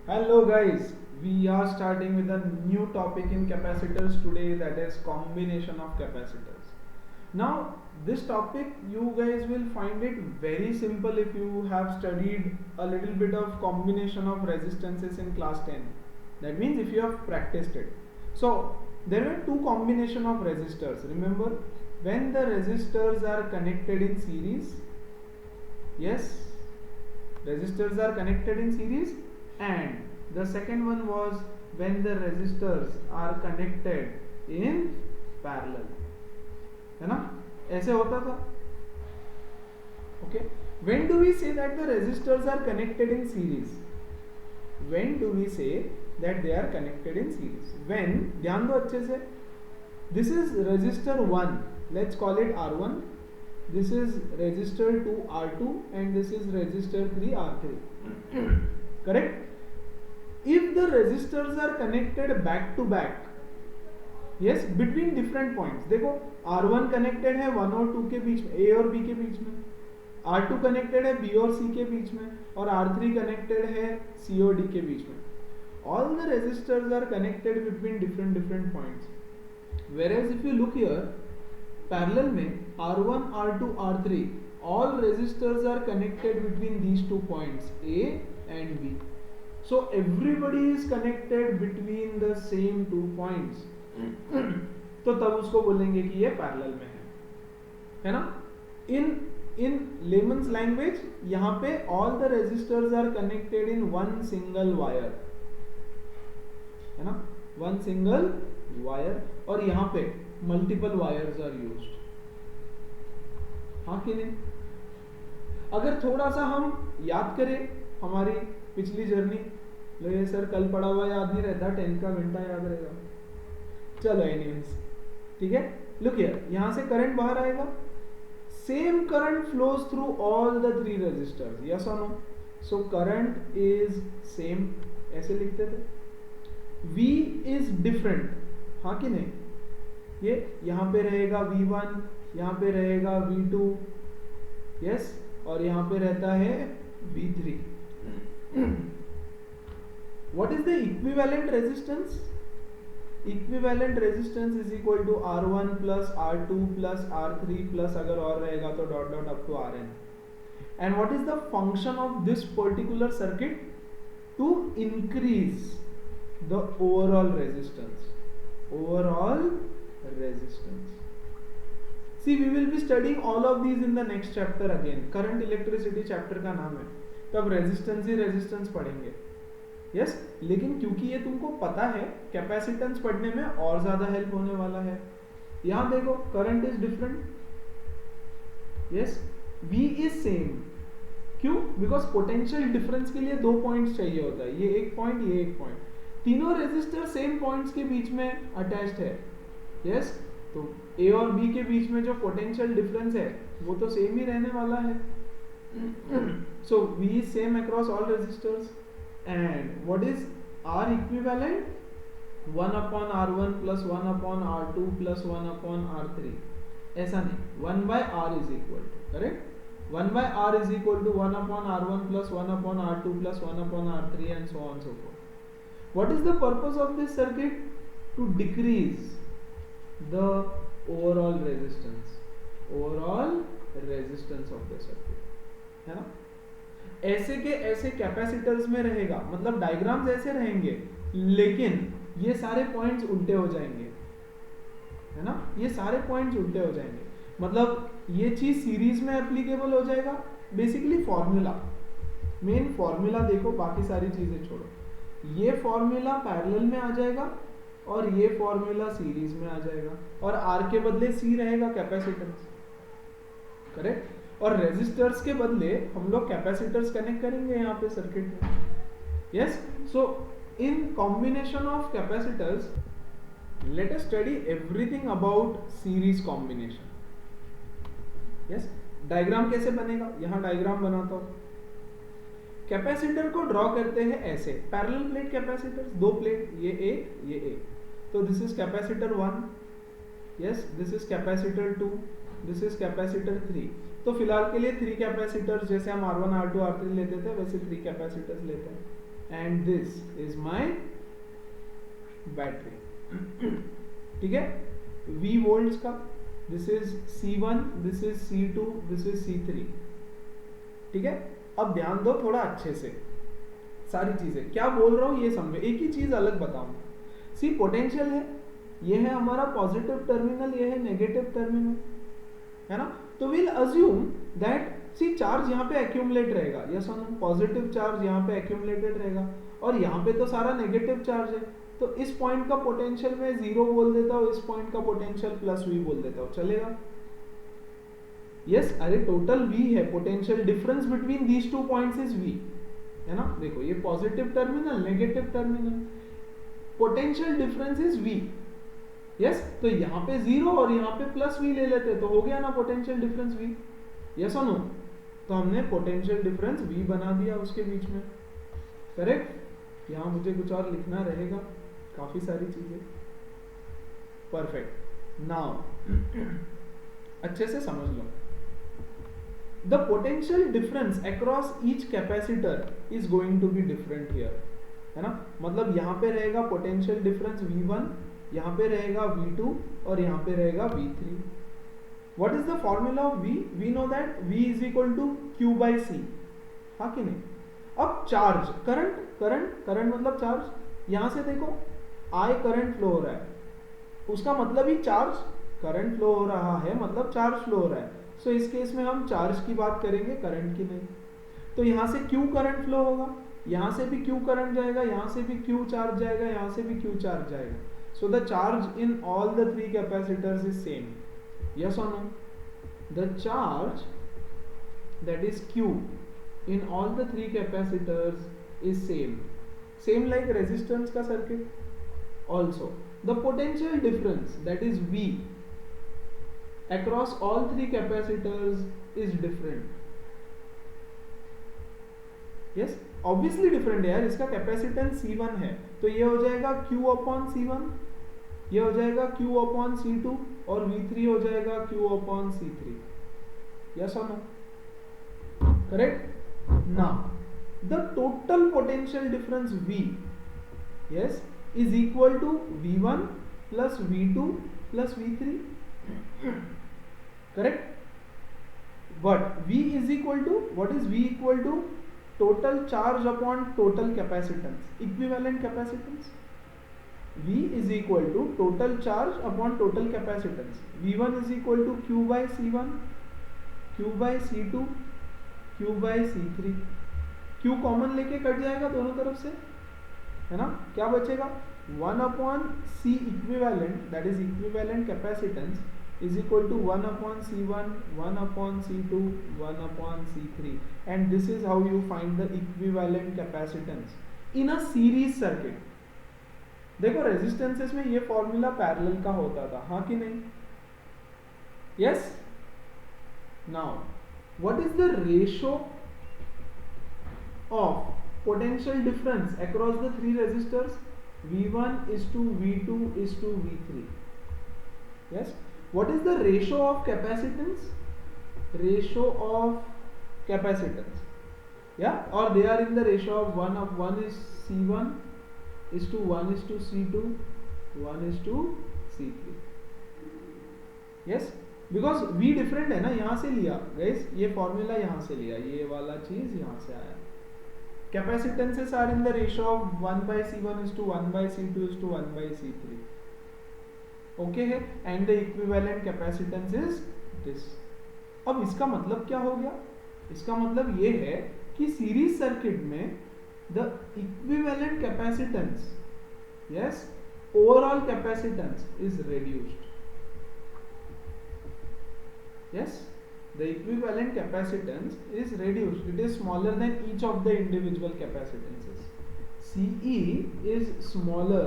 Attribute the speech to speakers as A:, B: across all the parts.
A: Hello guys, we are starting with a new topic in capacitors today, that is combination of capacitors. Now this topic you guys will find it very simple if you have studied a little bit of combination of resistances in class 10. That means if you have practiced it. So there were two combination of resistors. Remember, when the resistors are connected in series, yes, resistors are connected in series, and the second one was when the resistors are connected in parallel, है ना, ऐसे होता था. Okay, when do we say that the resistors are connected in series? When do we say that they are connected in series? When, ध्यान दो अच्छे से, this is resistor 1, let's call it R1, this is resistor 2 R2, and this is resistor 3 R3. Correct? If the resistors are connected back to back, yes, between different points, देखो R1 connected है 1 और 2 के बीच में, A और B के बीच में, R2 connected है B और C के बीच में, और R3 connected है C और D के बीच में. All the resistors are connected between different points. Whereas if you look here, parallel में R1, R2, R3, all resistors are connected between these 2 points A and B. So everybody is connected between the same 2 points. तो तब उसको बोलेंगे कि ये parallel में है ना. In layman's language, यहाँ पे all the resistors are connected in one single wire, है ना, one single wire, और यहाँ पे multiple wires are used. हाँ कि नहीं? अगर थोड़ा सा हम याद करें हमारी पिछली जर्नी, लो ये सर कल पढ़ा हुआ याद नहीं रहता, 10 का घंटा याद रहेगा. चलो एनीवेज, ठीक है. लुक हियर, यहां से करंट बाहर आएगा, same current flows through all the 3 resistors, yes और no. So current is same, ऐसे लिखते थे. V इज डिफरेंट, हाँ कि नहीं. ये यहां पे रहेगा V1, यहां पे रहेगा V2, यस, और यहां पे रहता है V3. What is the equivalent resistance? Equivalent resistance is equal to R1 plus R2 plus R3 plus अगर और रहेगा तो dot dot up to Rn. And what is the function of this particular circuit? To increase the overall resistance. Overall resistance. See, we will be studying all of these in the next chapter again. Current electricity chapter का नाम है, तब resistance ही resistance पढ़ेंगे. Yes, लेकिन क्योंकि ये तुमको पता है, कैपेसिटेंस पढ़ने में और ज्यादा हेल्प होने वाला है. यहां देखो, current is different, yes, V is same. क्यों? बिकॉज पोटेंशियल डिफरेंस के लिए 2 पॉइंट्स चाहिए होता है, ये एक पॉइंट, ये एक पॉइंट. तीनों रेजिस्टर सेम पॉइंट्स के बीच में अटैच्ड है, यस. तो A और B के बीच में जो पोटेंशियल डिफरेंस है वो तो सेम ही रहने वाला है. So V is same across all resistors. And what is R equivalent? 1 upon R1 plus 1 upon R2 plus 1 upon R3. ऐसा नहीं, 1 by R is equal to, correct? 1 by R is equal to 1 upon R1 plus 1 upon R2 plus 1 upon R3 and so on so forth. What is the purpose of this circuit? To decrease the overall resistance. Overall resistance of the circuit, है ना. ऐसे के ऐसे capacitors में रहेगा, मतलब diagrams ऐसे रहेंगे, लेकिन ये सारे पॉइंट्स उल्टे हो जाएंगे, है ना. ये सारे पॉइंट्स उल्टे हो जाएंगे, मतलब ये चीज सीरीज में एप्लीकेबल हो जाएगा. बेसिकली फॉर्मूला, मेन फॉर्मूला देखो, बाकी सारी चीजें छोड़ो. ये फॉर्मूला पैरेलल में आ जाएगा और ये फॉर्मूला सीरीज में आ जाएगा, और आर के बदले सी रहेगा कैपेसिटेंस, करेक्ट. और रेजिस्टर्स के बदले हम लोग कैपेसिटर्स कनेक्ट करेंगे यहाँ पे सर्किट में, yes. So in combination of capacitors let us study everything about series combination. Yes, diagram कैसे बनेगा, यहाँ डायग्राम बनाता हूँ. कैपेसिटर को ड्रॉ करते हैं ऐसे, पैरेलल प्लेट कैपेसिटर्स, 2 प्लेट, ये एक, ये एक. तो this is capacitor 1, yes, this is capacitor 2, this is capacitor 3. तो फिलहाल के लिए 3 कैपेसिटर्स, जैसे हम R1 R2 R3 लेते थे वैसे 3 कैपेसिटर्स लेते हैं. And this is my battery. ठीक है, V वोल्ट्स का, this is C1, this is C2, this is C3। ठीक है, अब ध्यान दो थोड़ा अच्छे से, सारी चीजें क्या बोल रहा हूं ये समझो। एक ही चीज अलग बताऊंगा। सी पोटेंशियल है, ये है हमारा पॉजिटिव टर्मिनल, ये है नेगेटिव टर्मिनल, है ना। तो will assume that C charge यहाँ पे एक्यूमुलेट रहेगा, यस और नो, पॉजिटिव चार्ज यहाँ पे एक्यूमुलेटेड रहेगा और यहाँ पे तो सारा नेगेटिव चार्ज है। तो इस पॉइंट का पोटेंशियल मैं 0 बोल देता हूँ, इस पॉइंट का पोटेंशियल प्लस V बोल देता हूँ, चलेगा? यस, अरे टोटल V है, potential difference between these two points is V, है ना। देखो ये positive terminal, negative terminal, potential difference is V। Yes, तो यहाँ पे 0 और यहाँ पे प्लस V ले लेते तो हो गया ना पोटेंशियल डिफरेंस V, यस और नो। तो हमने पोटेंशियल डिफरेंस V बना दिया उसके बीच में, करेक्ट। यहाँ मुझे कुछ और लिखना रहेगा, काफी सारी चीजें, परफेक्ट। नाउ अच्छे से समझ लो, the potential difference across each capacitor is going to be different here, है ना। मतलब यहाँ पे रहेगा पोटेंशियल डिफरेंस V1, यहाँ पे रहेगा V2 और यहाँ पे रहेगा V3। What is the formula of V? We know that V is equal to Q by C, हाँ कि नहीं। अब चार्ज, करंट मतलब चार्ज, यहां से देखो I करंट फ्लो हो रहा है, उसका मतलब ही चार्ज, करंट फ्लो हो रहा है मतलब चार्ज फ्लो हो रहा है। सो इस केस में हम चार्ज की बात करेंगे, करंट की नहीं। तो यहां से Q करंट फ्लो होगा, यहां से भी Q करंट जाएगा, यहां से भी Q चार्ज जाएगा, यहां से भी Q चार्ज जाएगा। So the charge in all the three capacitors is same, yes और no. The charge that is Q in all the three capacitors is same like resistance का circuit. Also the potential difference, that is V, across all three capacitors is different. yes, obviously different है यार, इसका capacitance C1 है तो ये हो जाएगा Q upon C1, ये हो जाएगा Q अपॉन C2 और V3 हो जाएगा Q upon C3, yes or no? Correct? Now the total potential difference V, yes, is equal to V1 plus V2 plus V3, correct? But V is equal to, what is V equal to? Total charge upon total capacitance, equivalent capacitance. V is equal to total charge upon total capacitance. V1 is equal to Q by C1, Q by C2, Q by C3। Q common लेके cut जाएगा दोनों तरफ से, है ना। क्या बचेगा? 1 upon C equivalent, that is equivalent capacitance, is equal to 1 upon C1, 1 upon C2, 1 upon C3, and this is how you find the equivalent capacitance in a series circuit. देखो रेजिस्टेंसेस में ये फॉर्मूला पैरेलल का होता था, हाँ कि नहीं? Yes. Now what is the ratio of potential difference across the three resistors? V1 is to V2 is to V3. Yes. What is the ratio of capacitance? Ratio of capacitance. Yeah, or they are in the ratio of 1 is C1 is to 1 is to C2, 1 is to C3. Yes. Because V different है ना, यहां से लिया guys, ये formula यहां से लिया, ये वाला चीज यहां से आया। Capacitances are in the ratio of 1 by C1 is to 1 by C2 is to 1 by C3, okay है, and the equivalent capacitance is this. अब इसका मतलब क्या हो गया? इसका मतलब ये है कि सीरीज सर्किट में the equivalent capacitance, yes, overall capacitance is reduced. Yes, the equivalent capacitance is reduced. It is smaller than each of the individual capacitances. CE is smaller,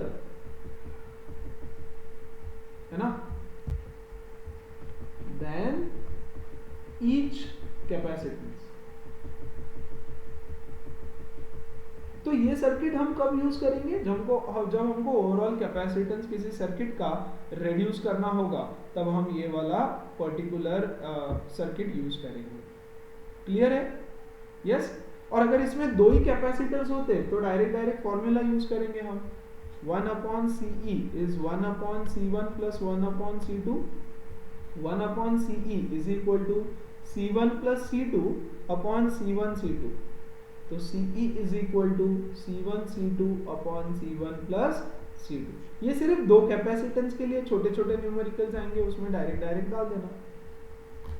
A: है ना, than each capacitance. तो ये circuit हम कब use करेंगे? जब हमको overall capacitance किसी सर्किट का रिड्यूस करना होगा, तब हम ये वाला पर्टिकुलर सर्किट यूज करेंगे। क्लियर है? यस। और अगर इसमें दो ही कैपेसिटर्स होते तो डायरेक्ट फॉर्मूला यूज करेंगे हम, 1 upon CE is 1 upon C1 plus 1 upon C2, 1 upon CE is equal to C1 plus C2 upon C1 C2, तो CE is equal to C1 C2 upon C1 plus C2। ये सिर्फ दो capacitance के लिए छोटे छोटे न्यूमेरिकल्स आएंगे, उसमें डायरेक्ट डाल देना,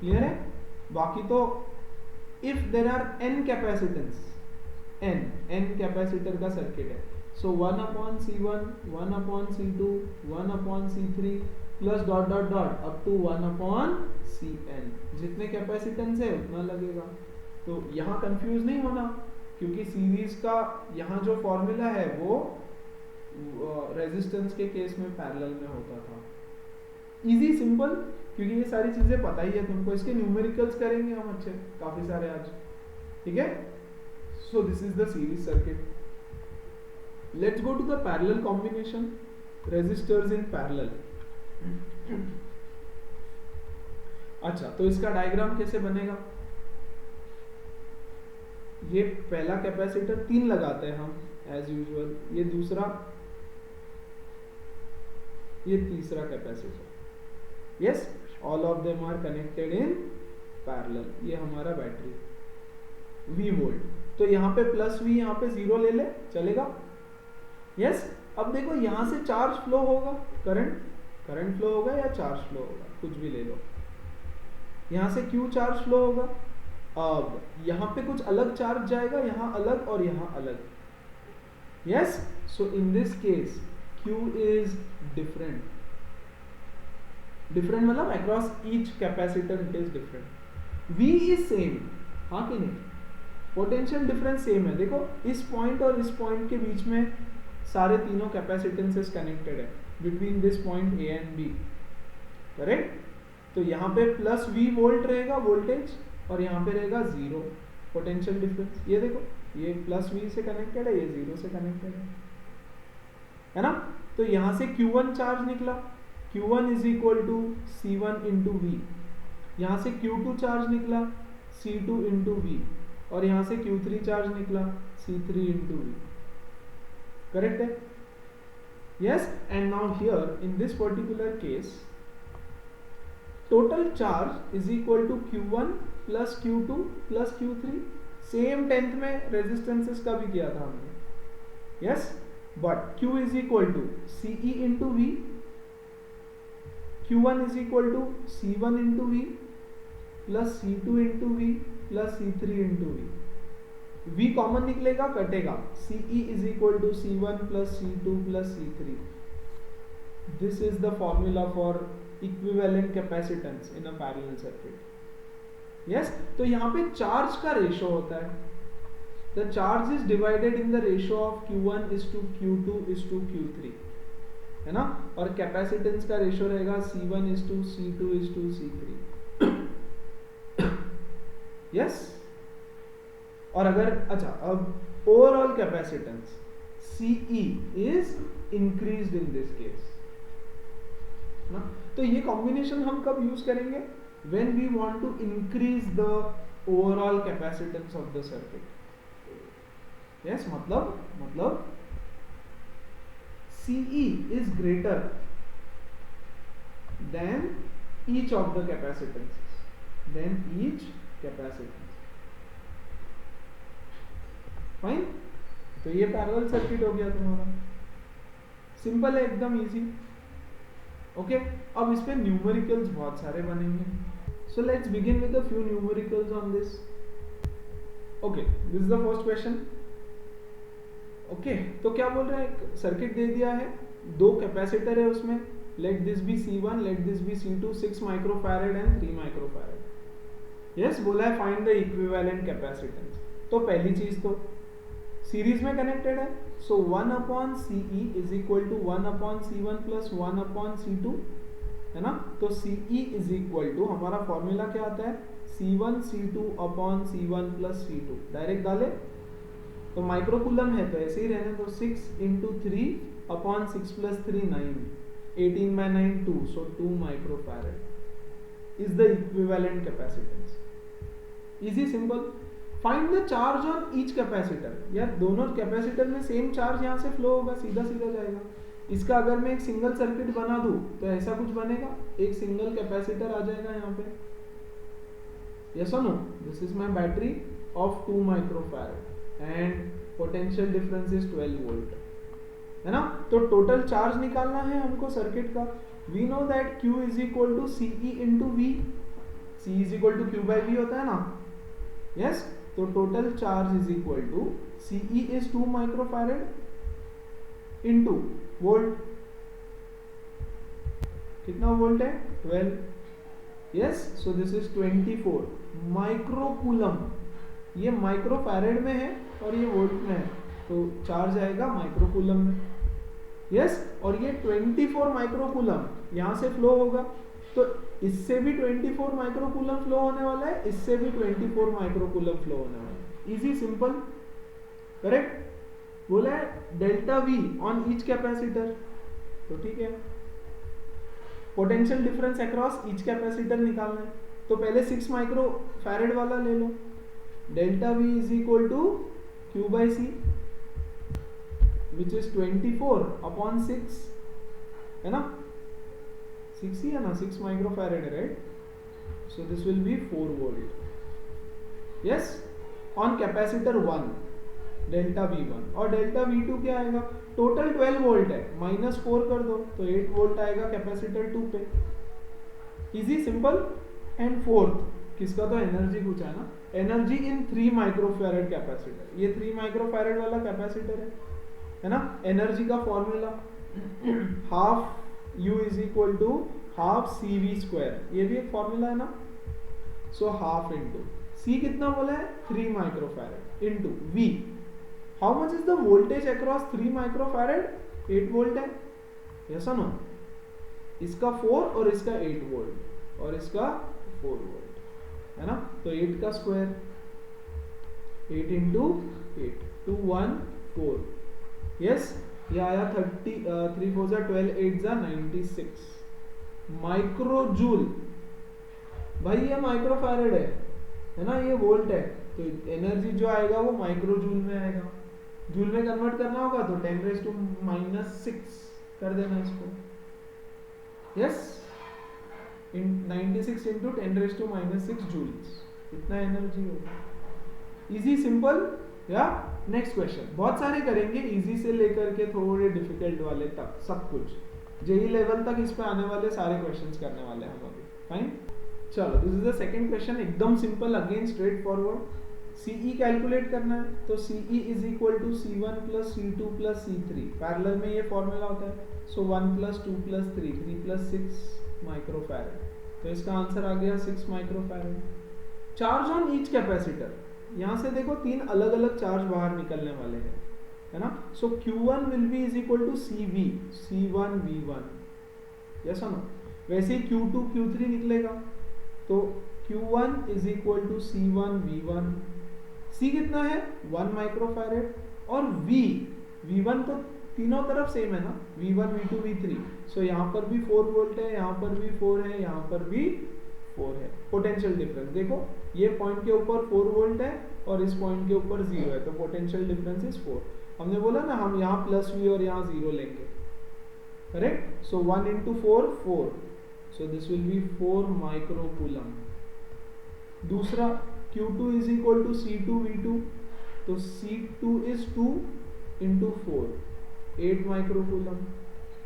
A: क्लियर है। बाकी तो if there are n capacitance, n capacitor का सर्किट है, सो 1 upon C1, 1 upon C2, 1 upon C3 plus dot dot dot up to 1 upon Cn, जितने कैपेसिटेंस है उतना लगेगा। तो यहाँ कंफ्यूज नहीं होना, क्योंकि सीरीज का यहाँ जो फॉर्मूला है वो रेजिस्टेंस के केस में पैरेलल में होता था। इजी सिंपल, क्योंकि ये सारी चीजें पता ही है तुमको। इसके न्यूमेरिकल्स करेंगे हम अच्छे काफी सारे आज, ठीक है। So this is the series circuit. Let's go to the parallel combination, resistors in parallel. अच्छा, तो इसका डायग्राम कैसे बनेगा? ये पहला कैपेसिटर 3 लगाते हैं हम एज यूजुअल, ये दूसरा, ये तीसरा capacitor, yes, all of them are connected in parallel. ये हमारा बैटरी V वोल्ट, तो यहाँ पे प्लस V, यहाँ पे 0 ले ले, चलेगा, यस। अब देखो यहाँ से चार्ज फ्लो होगा, करंट फ्लो होगा या चार्ज फ्लो होगा, कुछ भी ले लो। यहाँ से Q चार्ज फ्लो होगा, अब यहाँ पे कुछ अलग चार्ज जाएगा, यहाँ अलग और यहाँ अलग, yes. So in this case Q is different, मतलब across each capacitor it is different. V is same, हाँ कि नहीं, पोटेंशियल डिफरेंस सेम है। देखो इस पॉइंट और इस पॉइंट के बीच में सारे तीनों कैपेसिटेंसेस कनेक्टेड है, between this point A and B, correct. तो यहाँ पे प्लस V वोल्ट रहेगा वोल्टेज, और यहाँ पे रहेगा 0 पोटेंशियल डिफरेंस। ये देखो, ये प्लस V से कनेक्टेड है, ये 0 से कनेक्टेड है ना। तो यहाँ से Q1 चार्ज निकला, Q1 is equal to C1 into V, यहाँ से Q2 चार्ज निकला C2 इंटू V, और यहाँ से Q3 चार्ज निकला C3 इंटू V, करेक्ट है, yes. And now here in this particular case total charge is equal to Q1 plus Q2 plus Q3, same 10th में resistances का भी किया था हमने, yes. But Q is equal to CE into V, Q1 is equal to C1 into V plus C2 into V plus C3 into V। V common निकलेगा, कटेगा, CE is equal to C1 plus C2 plus C3। This is the formula for equivalent capacitance in a parallel circuit, yes. तो यहाँ पे charge का ratio होता है, the charge is divided in the ratio of Q1 is to Q2 is to Q3, है ना। और capacitance का रेशो रहेगा C1 is to C2 is to C3, yes. और अगर, अच्छा, अब overall capacitance CE is increased in this case ना। तो ये कॉम्बिनेशन हम कब यूज करेंगे? when we want to increase the overall capacitance of the circuit, yes, मतलब CE is greater than each of the capacitances, fine. तो ये parallel circuit हो गया तुम्हारा, सिंपल है, एकदम इजी, ओके। अब इस पे न्यूमेरिकल्स बहुत सारे बनेंगे, so let's begin with a few numericals on this. Okay, this is the first question, okay. तो क्या बोल रहा है, सर्किट दे दिया है, दो कैपेसिटर है उसमें, let this be C1, let this be C2, 6 microfarad and 3 microfarad, yes. बोला है फाइंड द इक्विवेलेंट कैपेसिटेंस। तो पहली चीज तो सीरीज में कनेक्टेड है, सो 1 upon CE is equal to 1 upon C1 plus 1 upon C2, है ना। तो CE इज इक्वल टू, हमारा फॉर्मूला क्या आता है, C1 C2 upon C1 plus C2, direct डाले तो माइक्रोकूलम है तो ऐसे ही रहने दो, 6 into 3 upon 6 plus 3 9, 18 by 9 2, so 2 microfarad is the equivalent capacitance. Easy, simple. Find the charge on each capacitor. यार दोनों कैपेसिटर में सेम चार्ज यहाँ से फ्लो होगा, सीधा सीधा जाएगा। इसका अगर मैं एक सिंगल सर्किट बना दूं तो ऐसा कुछ बनेगा, एक सिंगल कैपेसिटर आ जाएगा यहाँ पे। यस और no? This is my battery of 2 microfarad and potential difference is 12 volt, है ना। तो टोटल चार्ज निकालना है हमको सर्किट का। We know that Q is equal to CE into V, C is equal to Q by V होता है ना। यस, तो total charge is equal to CE is 2 microfarad into volt. कितना volt है? 12। Yes, so this is 24 microcoulomb. ये microfarad में है और ये वोल्ट में है, तो चार्ज आएगा माइक्रोकूलम में। यस, और ये 24 माइक्रोकूलम यहाँ से फ्लो होगा, तो इससे भी 24 माइक्रोकूलम फ्लो होने वाला है, इससे भी 24 माइक्रोकूलम फ्लो होने वाला है। Easy, simple, correct. बोला है delta V on each capacitor, तो ठीक है। Potential difference across each capacitor निकालना है, तो पहले 6 माइक्रोफैरड वाला ले लो। Delta V is equal to Q by C which is 24 upon 6, है ना। 6 ही है ना, 6 माइक्रोफैरड है, right. So this will be 4 volt. Yes, on capacitor 1 delta V1, और डेल्टा V2 क्या आएगा? टोटल 12 वोल्ट है, -4 कर दो तो 8 वोल्ट आएगा कैपेसिटर 2 पे। Easy, simple. एंड फोर्थ किसका, तो एनर्जी पूछा है ना। एनर्जी इन 3 माइक्रोफैरड कैपेसिटर, ये 3 माइक्रोफैरड वाला कैपेसिटर है ना। एनर्जी का formula half U is equal to half CV square, ये भी एक फॉर्मूला है ना। सो हाफ इंटू C कितना बोला है? 3 microfarad into V। How much is the voltage across 3 microfarad? 8 volt है, यस और नो। इसका 4 और इसका 8 वोल्ट और इसका 4 वोल्ट, है ना। तो 8 का स्क्वायर, 8 इंटू 8, 2 1 4। यस, ये आया 30, 3 4 12, 8 96 माइक्रोजूल। भाई ये माइक्रोफैरड है ना, ये वोल्ट है, तो एनर्जी जो आएगा वो माइक्रोजूल में आएगा। जूल में कन्वर्ट करना होगा तो 10⁻⁻6 कर देना इसको। यस, 96 इंटू 10⁻⁻6 जूल्स, इतना एनर्जी होगा। Easy, simple. या नेक्स्ट क्वेश्चन, बहुत सारे करेंगे, इजी से लेकर के थोड़े डिफिकल्ट वाले तक, सब कुछ जेई लेवल तक इस पे आने वाले सारे क्वेश्चंस करने वाले हैं हम अभी। फाइन, चलो this is the second question, एकदम simple, again straightforward. CE calculate करना है, तो CE is equal to C1 plus C2 plus C3। Parallel में ये फॉर्मूला होता है, सो 1 प्लस 2 प्लस 3, 3 प्लस 6 माइक्रोफैरड, तो इसका आंसर आ गया 6 microfarad. Charge on each capacitor, यहाँ से देखो 3 अलग अलग चार्ज बाहर निकलने वाले हैं, है ना। So Q1 will be is equal to CV, C1 V1, yes और नो। वैसे ही Q2 Q3 निकलेगा, तो Q1 is equal to C1 V1। C कितना है? 1 माइक्रोफैरड, और V1 तो तीनों तरफ सेम है ना, V1 V2 V3। सो यहाँ पर भी 4 वोल्ट है, यहाँ पर भी 4 है, यहाँ पर भी 4 है। पोटेंशियल डिफरेंस देखो, ये पॉइंट के ऊपर 4 वोल्ट है और इस पॉइंट के ऊपर 0 है, तो पोटेंशियल डिफरेंस इज 4। हमने बोला ना हम यहाँ प्लस V और यहाँ 0 लेंगे, correct. So 1 into 4 4, so this will be 4 microcoulomb. दूसरा Q2 is equal to C2 V2, तो C2 is 2 into 4, 8 microcoulomb,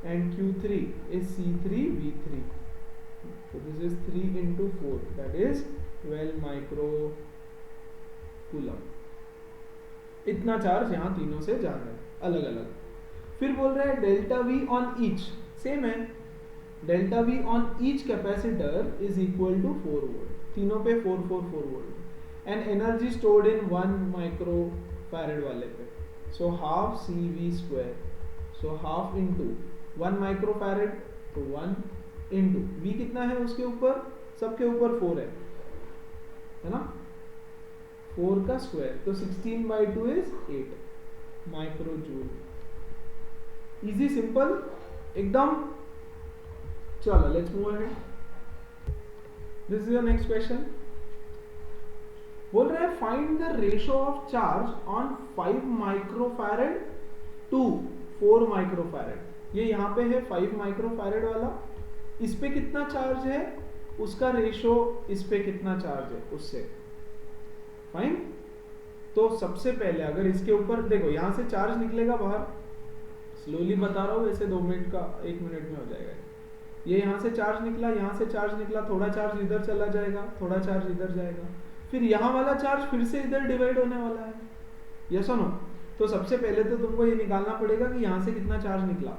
A: and Q3 is C3 V3, so this is 3 into 4, that is 12 microcoulomb. इतना charge यहाँ तीनों से जा रहा है अलग अलग। फिर बोल रहा है delta V on each, same है, delta V on each capacitor is equal to 4 volt, तीनों पे 4 4 4 volt, and energy stored in 1 microfarad वाले पे, so half CV square, so half into 1 microfarad, तो 1 इंटू V कितना है उसके ऊपर, सबके ऊपर 4 है ना, 4 का स्क्वायर, तो 16/2 इज 8 माइक्रोजूल। इजी, सिंपल, एकदम। चलो let's move ahead. This is your next question. बोल रहा है find the ratio of charge on 5 microfarad to 4 microfarad. ये यहाँ पे है 5 माइक्रोफैरेड वाला, इस पे कितना चार्ज है, उसका रेशो इस पे कितना चार्ज है उससे। फाइन। तो सबसे पहले अगर इसके ऊपर देखो, यहां से चार्ज निकलेगा बाहर, स्लोली बता रहा हूँ, वैसे 2 मिनट का 1 मिनट में हो जाएगा। ये यहाँ से चार्ज निकला, यहाँ से चार्ज निकला, थोड़ा चार्ज इधर चला जाएगा, थोड़ा चार्ज इधर जाएगा, फिर यहाँ वाला चार्ज फिर से इधर डिवाइड होने वाला है। यस और नो? तो सबसे पहले तो तुमको ये निकालना पड़ेगा कि यहाँ से कितना चार्ज निकला।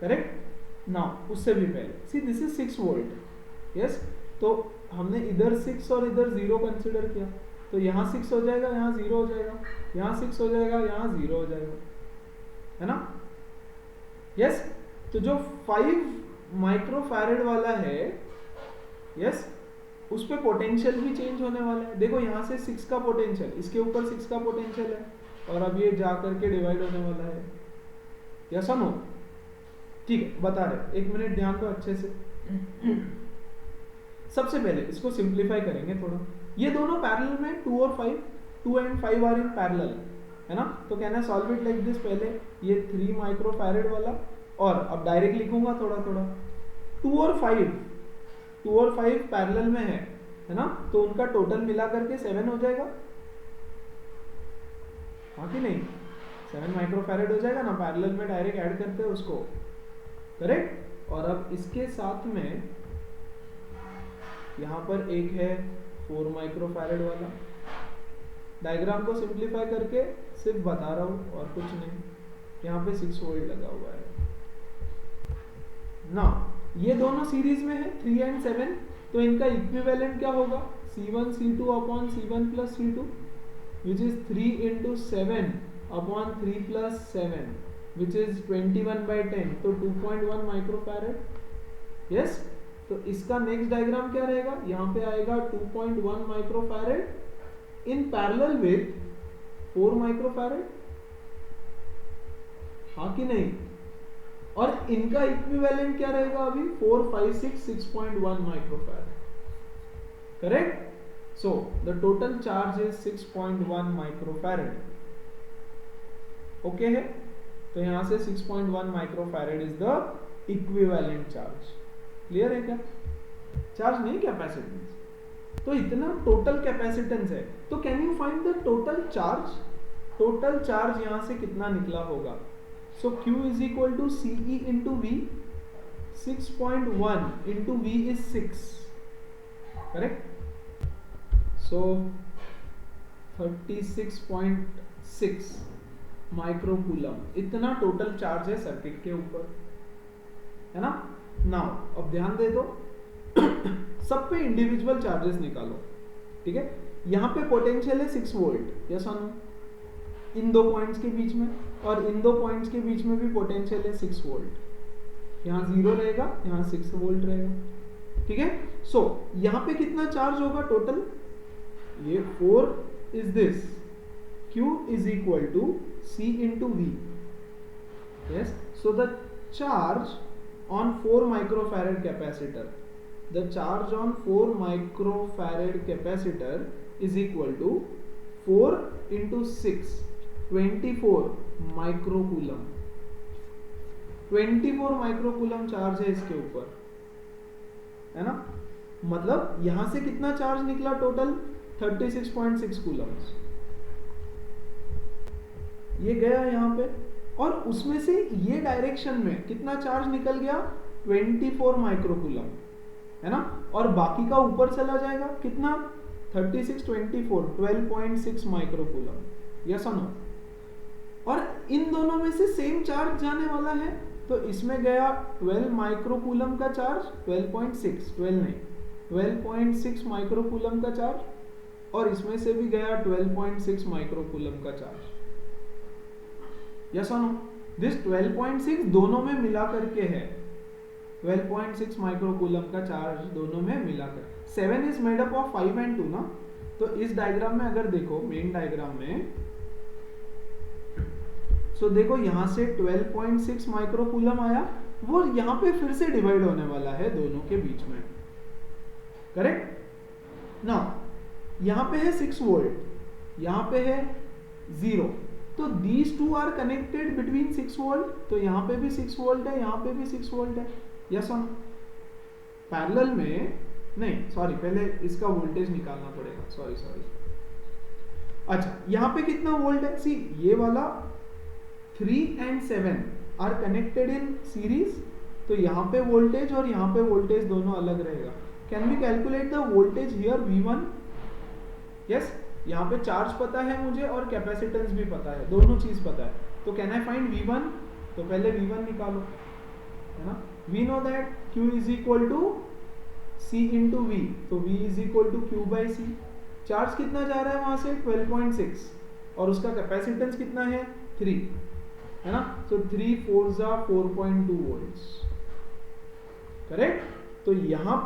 A: करेक्ट? नाउ उससे भी पहले सी दिस इज 6 वोल्ट। यस, तो हमने इधर 6 और इधर 0 कंसिडर किया, तो यहाँ 6 हो जाएगा, यहाँ 0 हो जाएगा, यहाँ 6 हो जाएगा, यहाँ 0 हो जाएगा, है ना? यस, तो जो 5 माइक्रोफैरेड वाला है, यस, उस पे पोटेंशियल भी चेंज होने वाला है। देखो यहाँ से 6 का पोटेंशियल, इसके ऊपर 6 का पोटेंशियल है, और अब ये जा करके डिवाइड होने वाला है। यस और नो? ठीक है, बता रहे, 1 मिनट ध्यान दो अच्छे से। सबसे पहले इसको सिंप्लीफाई करेंगे थोड़ा। ये दोनों पैरेलल में 2 और 5, 2 एंड 5 आर इन पैरेलल, है ना? तो कहना है सॉल्व इट लाइक दिस। पहले ये 3 माइक्रोफैरेड वाला, और अब डायरेक्ट लिखूंगा थोड़ा थोड़ा। 2 और 5 पैरेलल में है ना? तो उनका टोटल मिला करके 7 हो जाएगा, हाँ कि नहीं? 7 माइक्रोफैरेड हो जाएगा ना, पैरेलल में डायरेक्ट ऐड करते हैं उसको। करेक्ट? और अब इसके साथ में यहाँ पर एक है 4 माइक्रोफैरेड वाला। डायग्राम को सिंप्लीफाई करके सिर्फ बता रहा हूँ और कुछ नहीं। यहाँ पे 6 वोल्ट लगा हुआ है ना। ये दोनों सीरीज में है 3 एंड 7, तो इनका इक्विवेलेंट क्या होगा? C1 C2 upon C1 plus C2, which is 3 into 7 upon 3 plus 7, which is 21/10, तो 2.1 माइक्रोफैरेड। यस, तो इसका नेक्स्ट डायग्राम क्या रहेगा? यहाँ पे आएगा 2.1 microfarad in parallel with 4 microfarad, हाँ कि नहीं? और इनका इक्विवेलेंट क्या रहेगा अभी? 4, 5, 6, 6.1 microfarad. Correct? So the total charge is 6.1 microfarad. Okay है? तो यहां से 6.1 microfarad is the equivalent charge. Clear है क्या? चार्ज नहीं, कैपेसिटेंस। तो इतना टोटल कैपेसिटेंस है। तो can you find the total charge? Total charge यहां से कितना निकला होगा? So Q is equal to CE into V, 6.1 into V is 6, correct? So 36.6 microcoulomb, इतना टोटल चार्ज है सर्किट के ऊपर, है ना? नाउ अब ध्यान दे दो, सब पे इंडिविजुअल चार्जेस निकालो, ठीक है? यहाँ पे पोटेंशियल है 6 वोल्ट, यस और नो? इन दो पॉइंट्स के बीच में, और इन दो पॉइंट्स के बीच में भी पोटेंशियल है 6 वोल्ट। यहाँ 0 रहेगा, यहाँ 6 वोल्ट रहेगा, ठीक है? सो यहाँ पे कितना चार्ज होगा टोटल? ये 4 is this, Q is equal to C into V। Yes, so the charge on 4 microfarad capacitor, the charge on 4 microfarad capacitor is equal to 4 into 6, 24 microcoulomb। 24 microcoulomb charge है इसके ऊपर, है ना? मतलब यहां से कितना चार्ज निकला टोटल? 36.6 कूलम्स। ये गया यहां पे, और उसमें से ये डायरेक्शन में कितना चार्ज निकल गया? 24 माइक्रोकूलम, है ना? और बाकी का ऊपर चला जाएगा, कितना? 36, 24, 12.6 माइक्रोकूलम। यस और नो? और इन दोनों में से सेम चार्ज जाने वाला है, तो इसमें गया 12 माइक्रोकूलम का चार्ज, 12.6, 12 नहीं, 12.6 माइक्रोकूलम का चार्ज, और इसमें से भी गया 12.6 माइक्रोकूलम का चार्ज। यस और नो? दिस 12.6 दोनों में मिला करके है, 12.6 माइक्रोकूलम का चार्ज दोनों में मिलाकर। 7 is made up of 5 and 2 ना। तो इस डायग्राम में अगर देखो, मेन डायग्राम में, सो देखो यहां से 12.6 माइक्रोकूलम आया, वो यहां पे फिर से डिवाइड होने वाला है दोनों के बीच में, करेक्ट? नाउ यहाँ पे है 6 वोल्ट, यहाँ पे है 0, तो these two are connected between 6 volt, तो यहाँ पे भी 6 वोल्ट है, यहाँ पे भी 6 वोल्ट है, यस और नो? पैरेलल में नहीं, सॉरी, पहले इसका वोल्टेज निकालना पड़ेगा, सॉरी। अच्छा, यहाँ पे कितना वोल्ट है? सी, ये वाला 3 and 7 are connected in series, तो यहाँ पे वोल्टेज और यहाँ पे वोल्टेज दोनों अलग रहेगा। Can we calculate the voltage here V1? Yes, यहाँ पे चार्ज पता है मुझे और कैपेसिटेंस भी पता है, दोनों चीज पता है, तो कैन आई फाइंड V1? तो पहले V1 निकालो, है ना? We know that Q is equal to C into V, तो V is equal to Q by C। Charge कितना जा रहा है वहां से? 12.6, और उसका कैपेसिटेंस कितना है? 3, है ना? तो 3 4 जा 4.2 वोल्ट्स, करेक्ट? तो यहाँ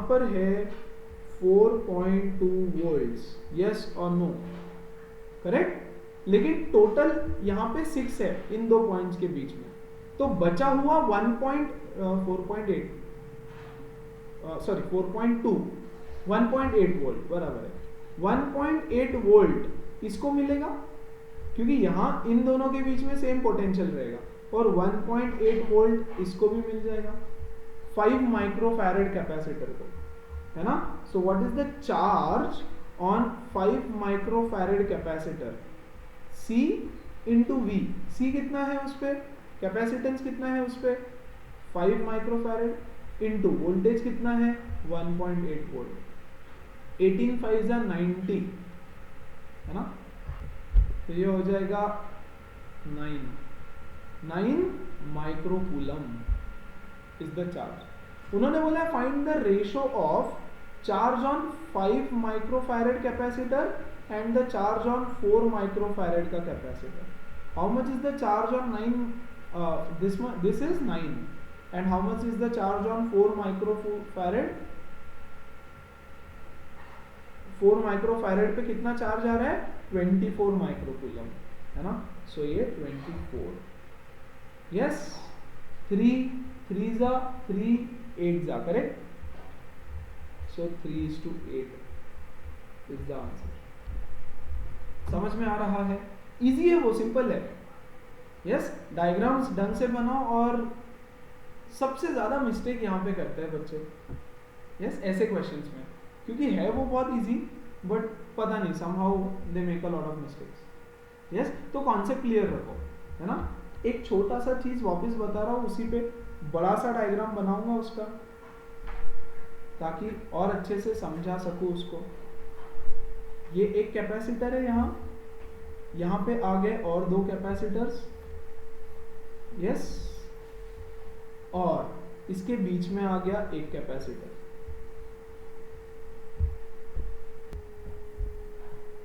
A: पर है 4.2 वोल्ट्स, यस और नो? करेक्ट? लेकिन टोटल यहाँ पे 6 है इन दो पॉइंट्स के बीच में, तो बचा हुआ 1.8 वोल्ट बराबर है 1.8 वोल्ट इसको मिलेगा, क्योंकि यहाँ इन दोनों के बीच में सेम पोटेंशियल रहेगा, और 1.8 वोल्ट इसको भी मिल जाएगा 5 माइक्रोफैरेड कैपेसिटर को, है ना? So what is the charge on 5 microfarad capacitor? C into V। C कितना है उस पे? कैपेसिटेंस कितना है उस पे? 5 माइक्रोफैरेड इंटू वोल्टेज कितना है? 1.8 वोल्ट। 18 5 जा 90, है ना? तो ये हो जाएगा 9 माइक्रोकूलम इज द चार्ज। उन्होंने बोला find the ratio of charge on 5 microfarad capacitor and the charge on 4 microfarad का capacitor. How much is the charge on 9? This is 9, and how much is the charge on 4 microfarad? 4 microfarad पे कितना charge आ रहा है? 24 microcoulomb, है ना? सो ये 24, yes. 3 जा 3 8 जा, correct? So 3:8 is the answer. समझ में आ रहा है? इजी है, वो सिंपल है, यस। डायग्राम्स ढंग से बनाओ, और सबसे ज्यादा मिस्टेक यहाँ पे करते हैं बच्चे, यस, ऐसे क्वेश्चंस में, क्योंकि है वो बहुत इजी, बट पता नहीं somehow they make a lot of mistakes, yes. तो कॉन्सेप्ट क्लियर रखो, है ना? एक छोटा सा चीज वापस बता रहा हूँ, उसी पे बड़ा सा डायग्राम बनाऊंगा उसका, ताकि और अच्छे से समझा सकूं उसको। ये एक कैपेसिटर है, यहाँ पे आ गए और 2 कैपेसिटर्स, यस, और इसके बीच में आ गया एक कैपेसिटर।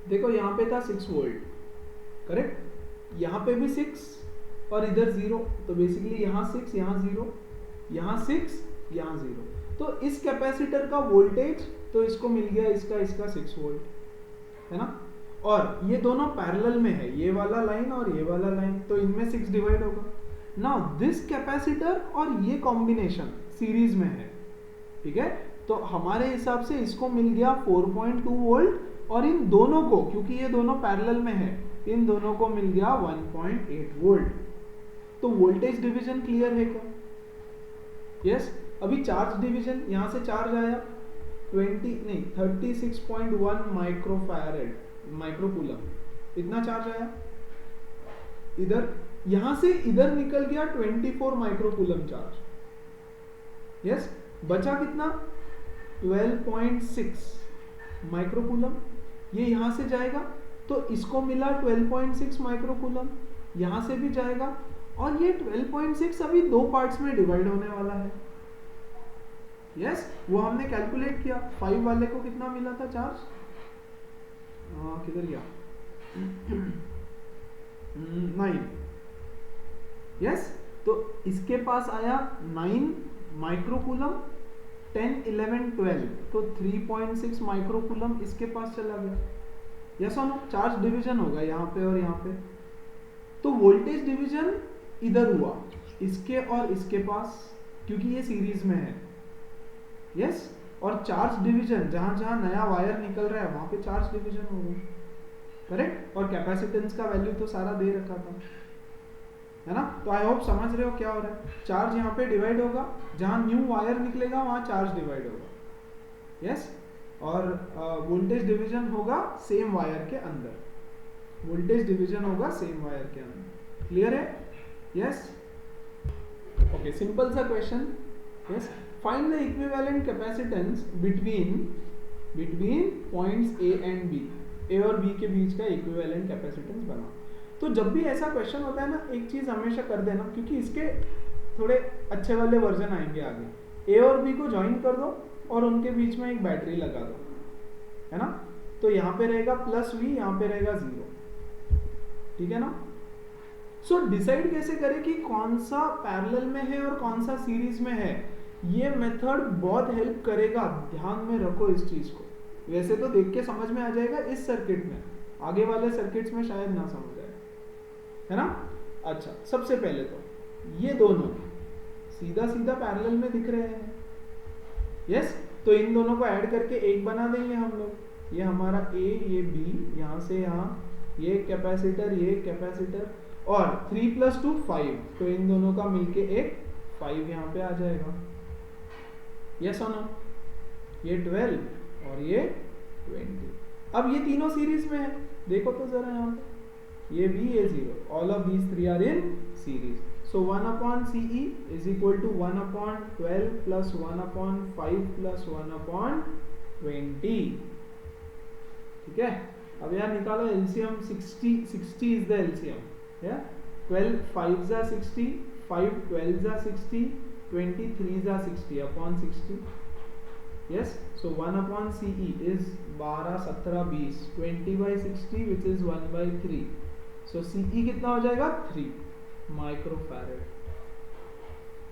A: देखो यहाँ पे था 6 वोल्ट, करेक्ट? यहाँ पे भी 6 और इधर 0, तो बेसिकली यहाँ 6, यहाँ 0, यहाँ 6, यहाँ 0, तो इस कैपेसिटर का वोल्टेज तो इसको मिल गया, इसका 6 वोल्ट, है ना? और ये दोनों पैरेलल में है, ये वाला लाइन और ये वाला लाइन, तो इनमें 6 डिवाइड होगा। नाउ दिस कैपेसिटर और ये कॉम्बिनेशन सीरीज में है, ठीक है? तो हमारे हिसाब से इसको मिल गया 4.2 वोल्ट, और इन दोनों को, क्योंकि ये दोनों पैरेलल में है, इन दोनों को मिल गया 1.8 वोल्ट। तो वोल्टेज डिवीजन क्लियर है क्या? यस। अभी चार्ज डिवीजन, यहां से चार्ज आया 36.1 माइक्रोकूलम, इतना चार्ज आया। इधर यहां से इधर निकल गया 24 माइक्रोकूलम चार्ज, यस। बचा कितना? 12.6 माइक्रोकूलम। ये यहां से जाएगा तो इसको मिला 12.6 माइक्रोकूलम, यहां से भी जाएगा, और ये 12.6 अभी 2 पार्ट्स में डिवाइड होने वाला है, यस। वो हमने कैलकुलेट किया, 5 वाले को कितना मिला था चार्ज? किधर गया? 9, यस। तो इसके पास आया 9 माइक्रोकूलम, 10 11 12, तो 3.6 माइक्रोकूलम इसके पास चला गया, यस और नो? चार्ज डिवीजन होगा यहाँ पे और यहाँ पे। तो वोल्टेज डिवीजन इधर हुआ, इसके और इसके पास, क्योंकि ये सीरीज में है, यस। और चार्ज डिवीजन जहां जहां नया वायर निकल रहा है वहां पे चार्ज डिवीजन होगा, करेक्ट। और कैपेसिटेंस का वैल्यू तो सारा दे रखा था, है ना। तो आई होप समझ रहे हो क्या हो रहा है। चार्ज यहाँ पे डिवाइड होगा, जहां न्यू वायर निकलेगा वहां चार्ज डिवाइड होगा, यस। और वोल्टेज डिवीजन होगा सेम वायर के अंदर, वोल्टेज डिवीजन होगा सेम वायर के अंदर। क्लियर है? यस। ओके, सिंपल सा question. Yes, find the equivalent capacitance between points A and B. A और बी के बीच का इक्विवेलेंट कैपेसिटेंस बनाओ। तो जब भी ऐसा क्वेश्चन होता है ना, एक चीज हमेशा कर देना, क्योंकि इसके थोड़े अच्छे वाले वर्जन आएंगे आगे। ए और बी को ज्वाइन कर दो और उनके बीच में एक बैटरी लगा दो, है ना। तो यहाँ पे रहेगा प्लस वी, यहाँ पे रहेगा 0, ठीक है ना। सो डिसाइड कैसे करें कि कौन सा पैरेलल में है और कौन सा सीरीज में है। ये मेथड बहुत हेल्प करेगा, ध्यान में रखो इस चीज को। वैसे तो देख के समझ में आ जाएगा इस सर्किट में, आगे वाले सर्किट्स में शायद ना समझ आए, है ना। अच्छा, सबसे पहले तो ये दोनों सीधा सीधा पैरेलल में दिख रहे हैं, यस। तो इन दोनों को ऐड करके एक बना देंगे हम लोग। ये हमारा ए, ये बी, यहाँ से यहाँ, ये कैपेसिटर, ये कैपेसिटर, और 3 + 2 5, तो इन दोनों का मिलके एक 5 यहाँ पे आ जाएगा, यस और नो। ये 12 और ये 20। अब ये तीनों सीरीज में है, देखो तो जरा यहाँ पे, ये भी, ये 0, all of these 3 are in series. So 1/CE is equal to 1/12 plus 1/5 plus 1/20, ठीक है। अब यहाँ निकालो LCM, 60 is the LCM, yeah? 12 5s are 60, 5 12s are 60, 20 3s are 60 upon 60, yes. So 1/CE is 12 17 20, 20/60 which is 1/3, so CE कितना हो जाएगा 3 microfarad,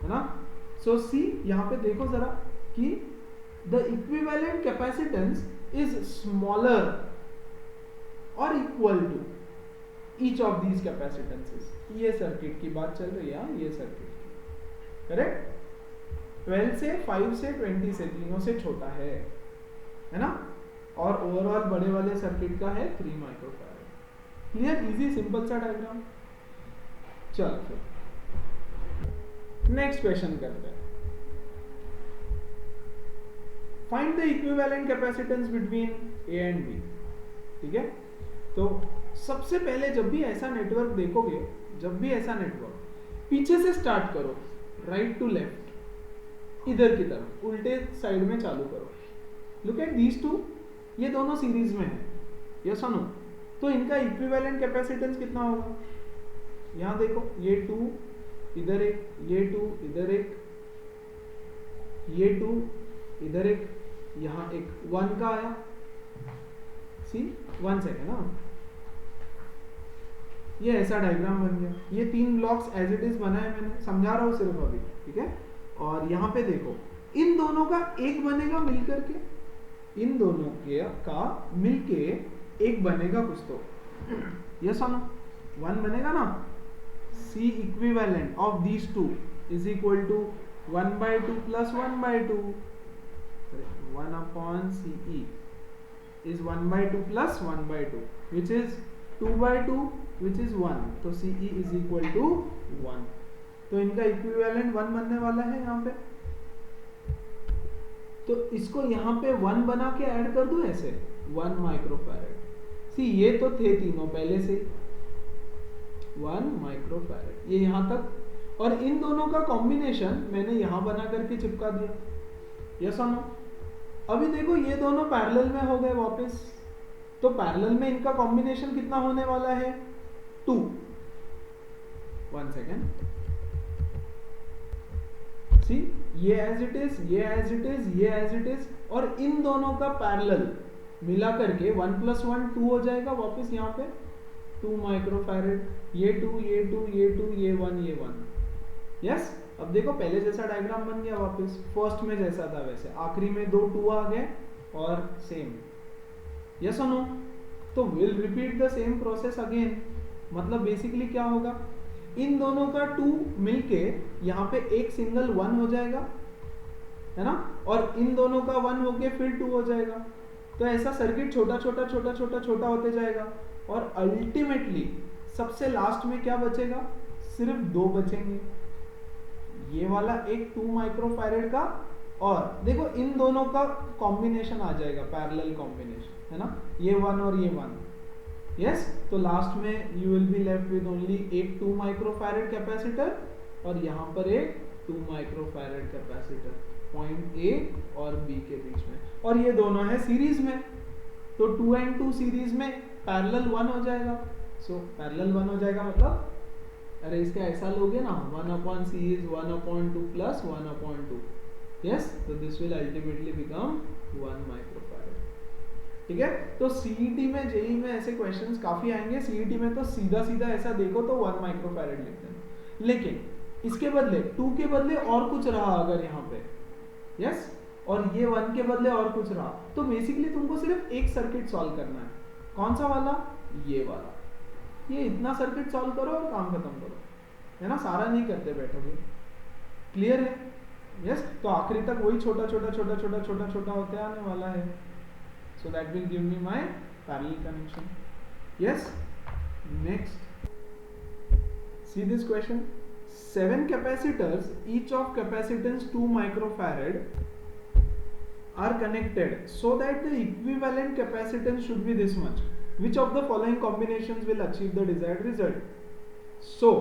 A: है ना। सो सी यहाँ पे देखो जरा कि the equivalent capacitance is smaller और equal to each of these capacitances. ये सर्किट की बात चल रही है, ये सर्किट की, करेक्ट। 12 से 5 से 20 से, तीनों से छोटा है ना। और ओवरऑल बड़े वाले सर्किट का है 3 माइक्रोफैरेड। क्लियर, इजी, सिंपल सा डायग्राम। चलो फिर नेक्स्ट क्वेश्चन करते हैं। Find the equivalent capacitance between A and B, ठीक है। तो सबसे पहले जब भी ऐसा नेटवर्क देखोगे, जब भी ऐसा नेटवर्क, पीछे से स्टार्ट करो, राइट टू लेफ्ट, इधर की तरफ उल्टे साइड में चालू करो। लुक एट दीज टू, ये दोनों सीरीज में है, यस और नो। तो इनका इक्विवेलेंट कैपेसिटेंस कितना होगा? यहां देखो, ये 2 इधर एक, ये 2 इधर एक, ये 2 इधर एक, यहां एक 1 का आया। सी 1 सेकेंड, ना, ये ऐसा डायग्राम बन गया। ये 3 ब्लॉक्स एज इट इज बनाए मैंने, समझा रहा हूं सिर्फ अभी, ठीक है। और यहाँ पे देखो, इन दोनों का एक बनेगा मिलकर के, इन दोनों के का मिलके एक बनेगा कुछ तो, यस और नो। 1 बनेगा ना। C equivalent of these two is equal to 1/2 plus 1/2. 1/CE is 1/2 plus 1/2, which is 2/2, which is 1. तो CE is equal to 1. तो इनका इक्विवेलेंट 1 बनने वाला है यहाँ पे। तो इसको यहाँ पे 1 बना के ऐड कर दूं ऐसे, 1 माइक्रोफैरेड। सी ये तो थे तीनों पहले से 1 माइक्रोफैरेड, ये यहाँ तक। और इन दोनों का कॉम्बिनेशन मैंने यहाँ बना करके चिपका दिया, यस और नो। अभी देखो ये दोनों पैरेलल में हो गए वापस, तो पैरेलल में इनका कॉम्बिनेशन कितना होने वाला है? 2। 1 सेकेंड, सी ये एज इट इज, ये एज इट इज, ये एज इट इज, और इन दोनों का पैरेलल मिला करके 1 + 1 2 हो जाएगा वापस यहाँ पे 2 माइक्रोफैरेड। ये 2, ये 2, ये 2, ये 1, ये 1, यस। अब देखो पहले जैसा डायग्राम बन गया वापस, फर्स्ट में जैसा था वैसे, आखिरी में 2 2 आ गए और सेम, यस और नो। तो will repeat the same process again. मतलब बेसिकली क्या होगा, इन दोनों का 2 मिलके यहाँ पे एक सिंगल 1 हो जाएगा, है ना, और इन दोनों का 1 होके फिर 2 हो जाएगा। तो ऐसा सर्किट छोटा छोटा छोटा छोटा छोटा होते जाएगा और अल्टीमेटली सबसे लास्ट में क्या बचेगा, सिर्फ 2 बचेंगे, ये वाला एक 2 माइक्रोफैरेड का, और देखो इन दोनों का कॉम्बिनेशन आ जाएगा, पैरेलल कॉम्बिनेशन, है ना, ये 1 और ये 1, यस। तो लास्ट में you will be left with only एक 2 माइक्रोफैरेड कैपेसिटर और यहाँ पर एक 2 माइक्रोफैरेड कैपेसिटर पॉइंट ए और बी के बीच में, और ये दोनों है सीरीज में, तो 2 and 2 सीरीज में पैरेलल 1 हो जाएगा। सो पैरेलल 1 हो जाएगा मतलब, अरे इसका ऐसा लोगे ना, 1/c is 1/2 plus 1/2, yes, तो this will ultimately become 1 microfarad, ठीक है। तो सीईटी में, जेई में ऐसे क्वेश्चंस काफी आएंगे। सीईटी में तो सीधा सीधा ऐसा देखो तो 1 माइक्रोफैरेड लिख देना, लेकिन इसके बदले 2 के बदले और कुछ रहा अगर यहाँ पे, यस, और ये 1 के बदले और कुछ रहा, तो बेसिकली तुमको सिर्फ एक सर्किट सॉल्व करना है। कौन सा वाला, ये वाला, ये इतना सर्किट सॉल्व करो और काम खत्म करो, है ना, सारा नहीं करते बैठोगे, क्लियर है, यस। तो आखिरी तक वही छोटा छोटा छोटा छोटा छोटा छोटा होते आने वाला है। So that will give me my parallel connection, yes. Next, see this question, 7 capacitors each of capacitance 2 microfarad are connected so that the equivalent capacitance should be this much. Which of the following combinations will achieve the desired result? So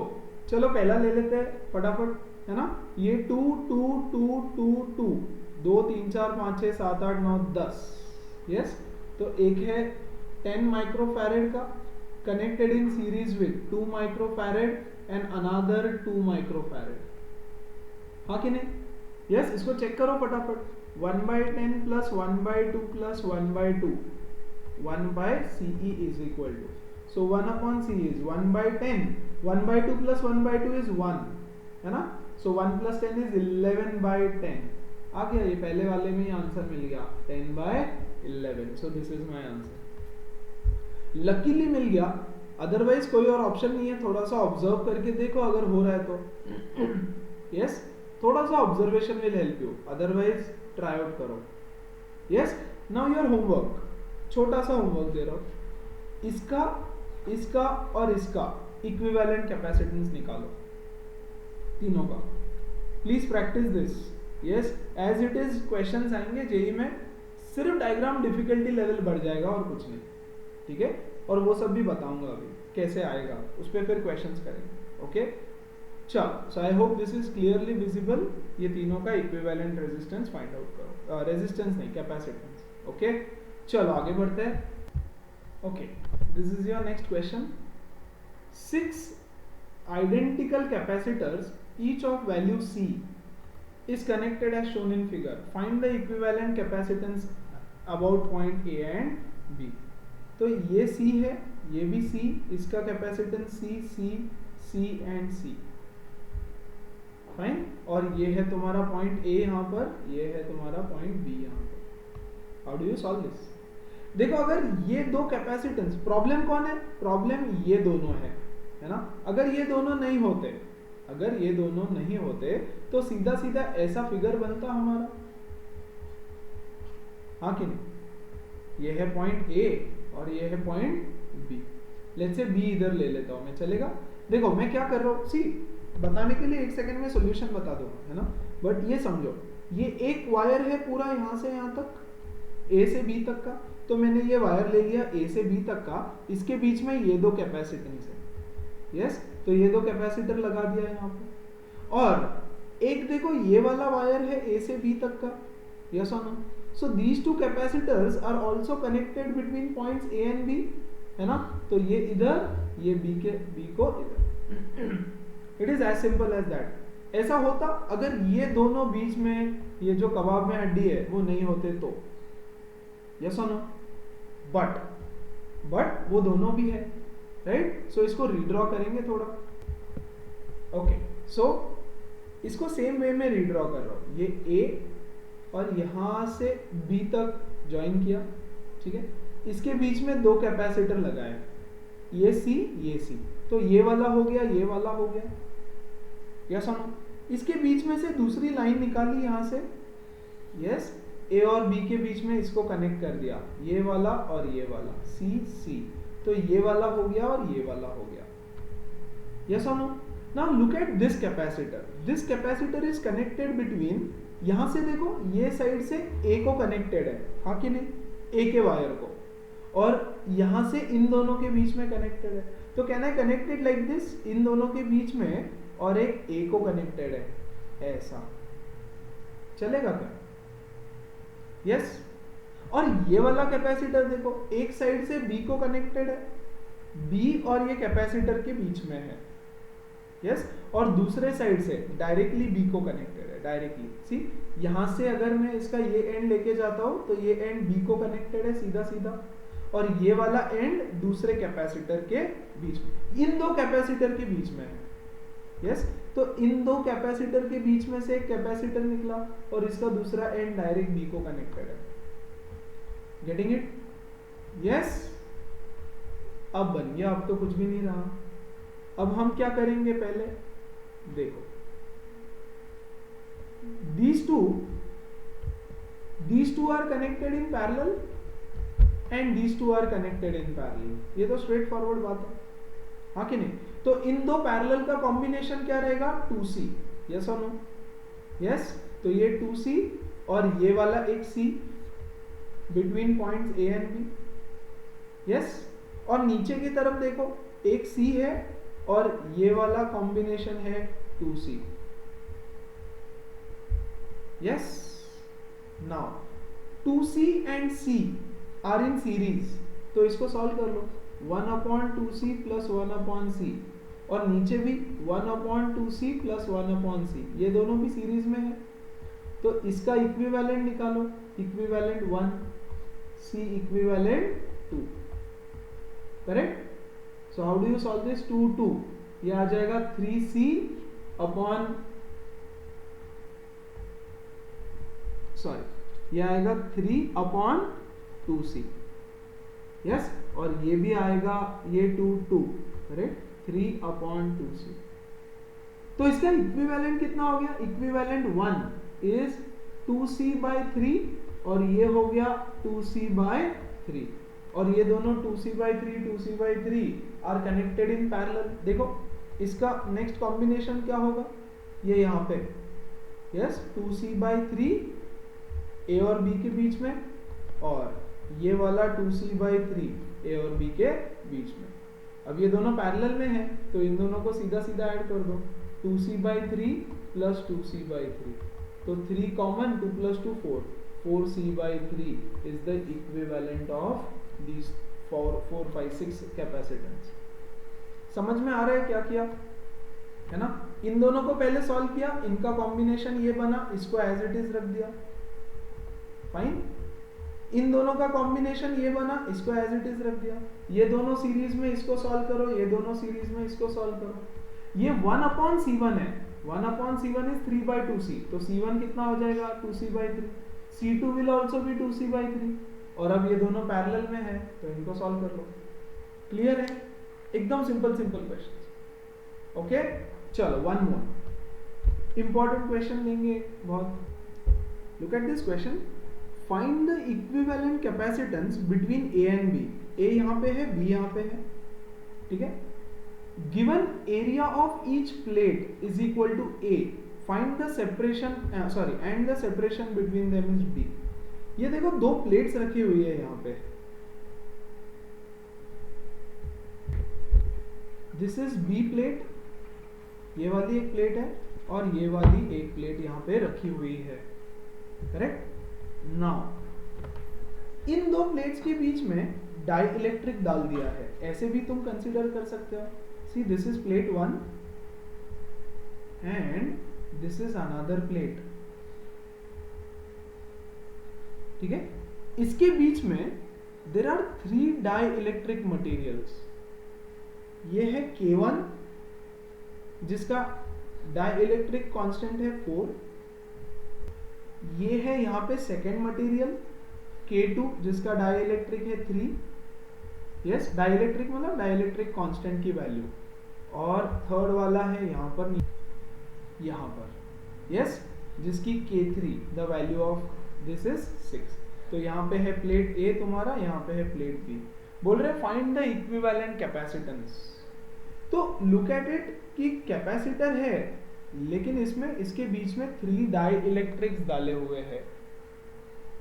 A: चलो पहला ले लेते हैं फटाफट, है ना, ये 2 2 2 2 2 2 3 4 5 6 7 8 9 10, yes. तो एक है 10 माइक्रोफैरेड का connected in series with 2 microfarad and another 2 microfarad, हाँ कि नहीं, यस। इसको चेक करो फटाफट, 1/10 plus 1/2 plus 1/2, 1/CE is equal to, so 1/C is 1/10, 1/2 plus 1/2 is 1, है ना, so 1 plus 10 is 11/10, आ गया, ये पहले वाले में ही आंसर मिल गया 10/11, so this is my answer, luckily मिल गया, अदरवाइज कोई और ऑप्शन नहीं है। थोड़ा सा ऑब्जर्व करके देखो अगर हो रहा है तो, यस, थोड़ा सा observation will help you, otherwise try out करो, यस। नाउ योर होमवर्क, छोटा सा होमवर्क दे रहा हूं, इसका, इसका और इसका इक्विवेलेंट कैपेसिटेंस निकालो, तीनों का, please practice this, yes. As it is questions आएंगे जेई में, सिर्फ डायग्राम डिफिकल्टी लेवल बढ़ जाएगा और कुछ नहीं, ठीक है, और वो सब भी बताऊंगा अभी कैसे आएगा, उस पर फिर क्वेश्चंस करेंगे, ओके। चलो, so I hope this is clearly visible, ये तीनों का इक्विवेलेंट रेजिस्टेंस फाइंड आउट करो, रेजिस्टेंस नहीं, कैपेसिटेंस, ओके। चलो आगे बढ़ते हैं, okay, this is your next question, 6 identical capacitors each of value C is connected as shown in figure, find the equivalent capacitance about point A and B। तो ये C है, ये भी C, इसका capacitance C C C and C, fine, और ये है तुम्हारा पॉइंट A यहाँ पर, ये है तुम्हारा पॉइंट B यहाँ पर। How do you solve this? देखो अगर ये दो कैपेसिटेंस, प्रॉब्लम कौन है, प्रॉब्लम ये दोनों है ना, अगर ये दोनों नहीं होते, अगर ये दोनों नहीं होते तो सीधा सीधा ऐसा फिगर बनता हमारा, हाँ कि नहीं, ये है पॉइंट A और ये है point B, let's say B इधर ले लेता हूं मैं, चलेगा। देखो मैं क्या कर रहा हूं, सी बताने के लिए 1 सेकंड में सॉल्यूशन बता दूंगा, है ना, बट ये समझो, ये एक वायर है पूरा यहां से यहां तक, A से B तक का, तो मैंने ये वायर ले लिया A से B तक का, इसके बीच में ये दो कैपेसिटेंस है, यस, तो ये दो कैपेसिटर लगा दिया यहाँ पे, और एक देखो ये वाला वायर है A से B तक का, यस और no, so these two capacitors are also connected between points A and B, है ना, तो ये इधर, ये B को इधर, it is as simple as that। ऐसा होता अगर ये दोनों बीच में, ये जो कबाब में हड्डी है वो नहीं होते तो, यस और नो, बट वो दोनों भी है, राइट, सो इसको रीड्रॉ करेंगे थोड़ा, ओके, सो इसको सेम वे में रीड्रॉ कर रहा हूं, ये A और यहां से B तक ज्वाइन किया, ठीक है, इसके बीच में दो कैपेसिटर लगाए, ये C, तो ये वाला हो गया, ये वाला हो गया, या सुनो, इसके बीच में से दूसरी लाइन निकाली यहां से, यस, ए और बी के बीच में इसको कनेक्ट कर दिया, ये वाला और ये वाला, सी सी, तो ये वाला हो गया और ये वाला हो गया। यस और no? Now look at this capacitor, this capacitor is connected between, यहां से देखो ये साइड से ए को कनेक्टेड है, हाँ कि नहीं, ए के वायर को, और यहां से इन दोनों के बीच में कनेक्टेड है, तो कहना है कनेक्टेड लाइक दिस, इन दोनों के बीच में, और एक ए को कनेक्टेड है, ऐसा चलेगा क्या? यस। और ये वाला कैपेसिटर देखो, एक साइड से बी को कनेक्टेड है, बी और ये कैपेसिटर के बीच में है, यस, और दूसरे साइड से डायरेक्टली बी को कनेक्टेड है, डायरेक्टली, सी, यहां से अगर मैं इसका ये एंड लेके जाता हूं तो ये एंड बी को कनेक्टेड है सीधा सीधा, और ये वाला एंड दूसरे कैपेसिटर के बीच में, इन दो कैपेसिटर के बीच में है, यस, तो इन दो कैपेसिटर के बीच में से एक कैपेसिटर निकला और इसका दूसरा एंड डायरेक्ट बी को कनेक्टेड है। Getting it? यस। अब बन गया, अब तो कुछ भी नहीं रहा। अब हम क्या करेंगे, पहले देखो, these two are connected in parallel and these two are connected in parallel, ये तो स्ट्रेट फॉरवर्ड बात है, हाँ कि नहीं? तो इन दो पैरेलल का कॉम्बिनेशन क्या रहेगा, 2C, यस और नो? यस, तो ये 2C और ये वाला एक C between points A and B, yes, और नीचे की तरफ देखो एक C है और ये वाला कॉम्बिनेशन है 2C, yes. Now 2C and C are in series, तो इसको सॉल्व कर लो, 1/2C प्लस 1/C, और नीचे भी 1/2C प्लस 1/C, ये दोनों भी सीरीज में है, तो इसका इक्विवेलेंट निकालो, equivalent 1, C equivalent 2, correct? So how do you solve this? 2 2, ये आ जाएगा 3C अपॉन, सॉरी, ये आएगा 3/2C, यस, और ये भी आएगा, ये 2 2, करेक्ट, 3/2C। तो इसका इक्विवेलेंट कितना हो गया? इक्विवेलेंट 1 इज 2C/3 और ये हो गया 2C/3, और ये दोनों 2C/3 are connected in parallel. देखो इसका नेक्स्ट कॉम्बिनेशन क्या होगा, ये यहाँ पे, यस, 2C/3 ए और बी के बीच में, और ये वाला 2C/3 ए और बी के बीच में। अब ये दोनों पैरेलल में है तो इन दोनों को सीधा सीधा ऐड कर दो, 2C/3 प्लस 2C/3, तो 3 common, 2 plus 2 4, 4C/3 is the equivalent of these 4 5 6 capacitance. समझ में आ रहा है क्या किया है ना? इन दोनों को पहले सॉल्व किया, इनका कॉम्बिनेशन ये बना, इसको एज इट इज रख दिया, फाइन। इन दोनों का कॉम्बिनेशन ये बना, इसको एज इट इज रख दिया, ये दोनों सीरीज में इसको सॉल्व करो, ये दोनों सीरीज में इसको सॉल्व करो। ये 1/C1 है, 1/C1 इज 3/2C, तो C1 कितना हो जाएगा, 2C/3, C2 will also be 2C/3, और अब ये दोनों पैरेलल में है तो इनको सॉल्व कर लो। क्लियर है? एकदम सिंपल क्वेश्चन। ओके, चलो वन मोर इंपॉर्टेंट क्वेश्चन लेंगे बहुत। Look at this question, find the equivalent capacitance between A and B. A यहाँ पे है, बी यहाँ पे है, ठीक है। Given area of each plate is equal to A, find the separation, sorry, and the separation between them is B. ये देखो दो प्लेट्स रखी हुई है यहाँ पे, दिस इज बी प्लेट, ये वाली एक प्लेट है और ये वाली एक प्लेट यहाँ पे रखी हुई है, करेक्ट। नाउ इन दो प्लेट्स के बीच में डाई इलेक्ट्रिक डाल दिया है, ऐसे भी तुम कंसीडर कर सकते हो। See, this is plate 1 and this is another plate, ठीक है। इसके बीच में there are 3 dielectric materials. ये है K1 जिसका डाई इलेक्ट्रिक कांस्टेंट है 4, ये है यहाँ पे सेकेंड मटेरियल K2 जिसका डाई इलेक्ट्रिक है 3, यस, डाई इलेक्ट्रिक मतलब डाई इलेक्ट्रिक कांस्टेंट की वैल्यू, और थर्ड वाला है यहाँ पर, यस, जिसकी K3 the value of this is 6। तो यहाँ पे है प्लेट ए तुम्हारा, यहाँ पे है प्लेट बी। बोल रहे फाइंड द इक्विवेलेंट कैपेसिटेंस। तो लुक एट इट कि कैपेसिटर है लेकिन इसमें इसके बीच में 3 डाई इलेक्ट्रिक्स डाले हुए हैं।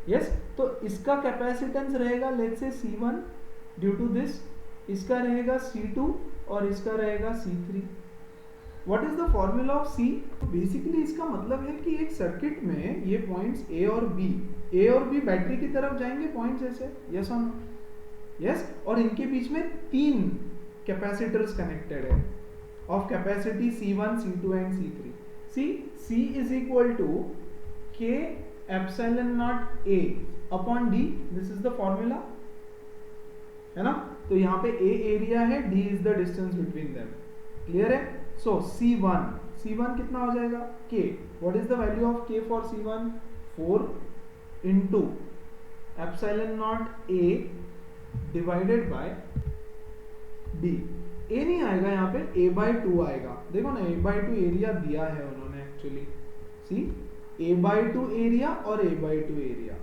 A: यस, तो इसका कैपेसिटेंस रहेगा let's say C1 due to this, इसका रहेगा C2 और इसका रहेगा C3। What is the formula of C? Basically इसका मतलब है कि एक सर्किट में ये पॉइंट्स A और B बैटरी की तरफ जाएंगे पॉइंट्स ऐसे, यस और नो? यस, और इनके बीच में 3 कैपेसिटर्स कनेक्टेड है of capacity C1, C2 and C3। C is equal to K epsilon naught A upon D, this is the formula, है ना? तो यहाँ पे A एरिया है, D is the distance between them. Clear है? सो C1 कितना हो जाएगा? K। What is the value of K for C1? 4 into epsilon naught A divided by D। A नहीं आएगा यहाँ पे, A/2 आएगा। देखो ना, A/2 एरिया दिया है उन्होंने एक्चुअली। सी A/2 एरिया और A/2 एरिया,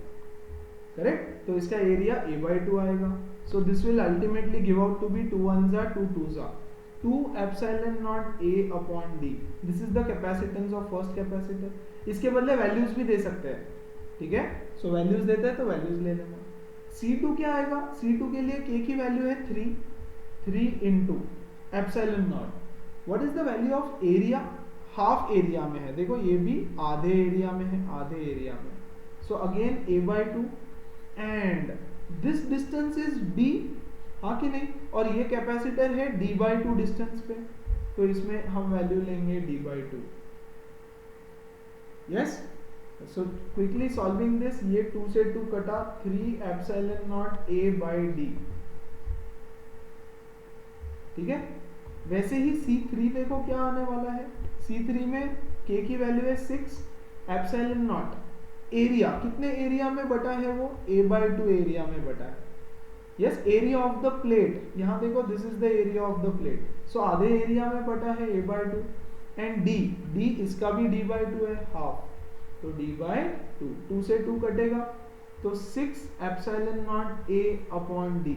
A: करेक्ट? तो इसका एरिया A/2 आएगा। So this will ultimately give out to be 2 1s 2 2s 2 epsilon naught A upon D। This is the capacitance of first capacitor. इसके बदले values भी दे सकते हैं, ठीक है? सो वैल्यूज देते हैं तो वैल्यूज ले लेना। C2 क्या आएगा? C2 के लिए K की वैल्यू है 3 into epsilon not. What is the value of area? Half area में है, देखो ये भी आधे एरिया में है, आधे एरिया में। So again A/2 and this distance is D, हाँ कि नहीं? और ये कैपेसिटर है D/2 डिस्टेंस पे, तो इसमें हम वैल्यू लेंगे D/2। Yes, so quickly solving this, ये 2 से 2 कटा, 3 एप्सिलॉन नॉट A/D, ठीक है? वैसे ही C3 देखो क्या आने वाला है। C3 में K की वैल्यू है 6, एप्सिलॉन नॉट एरिया, कितने एरिया में बटा है वो? A/2 एरिया में बटा है। Yes, area of the plate, यहाँ देखो this is the area of the plate. So आधे एरिया में बटा है A/2 एंड D इसका भी D/2 है, हाफ, तो D/2, 2 से 2 कटेगा तो 6 epsilon naught A upon D,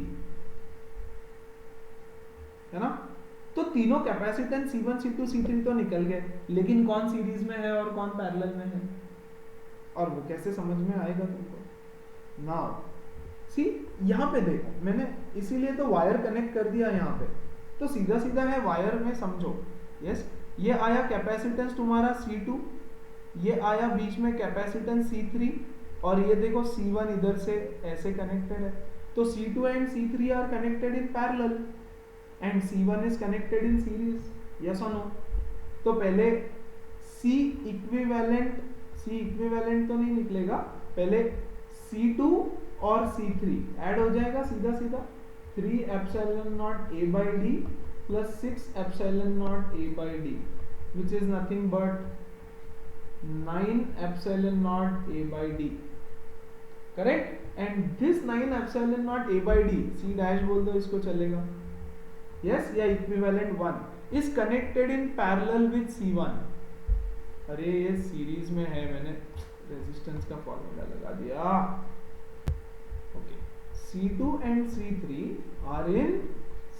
A: है ना? तो तीनों कैपेसिटेंस C1, C2, C3 तो निकल गए, लेकिन कौन सीरीज में है और कौन पैरेलल में है, और वो कैसे समझ में आएगा तुमको? नाउ सी यहाँ पे देखो, मैंने इसीलिए तो वायर कनेक्ट कर दिया यहाँ पे, तो सीधा सीधा है वायर में समझो। यस, ये आया कैपेसिटेंस तुम्हारा C2, ये आया बीच में कैपेसिटेंस C3, और ये देखो C1 इधर से ऐसे कनेक्टेड है, तो C2 and C3 are connected in parallel and C1 is connected in series, yes or no? तो पहले C इक्विवेलेंट तो नहीं निकलेगा, पहले C2 और C3 ऐड हो जाएगा सीधा सीधा, 3 epsilon not A/D plus 6 epsilon not A/D which is nothing but 9 epsilon not A/D, correct? And this 9 epsilon not A/D, C dash बोल दो इसको चलेगा, यस, या equivalent 1 is connected in parallel with C1। अरे ये सीरीज में है, मैंने रेजिस्टेंस का फॉर्मूला लगा दिया। Okay, C2 and C3 are in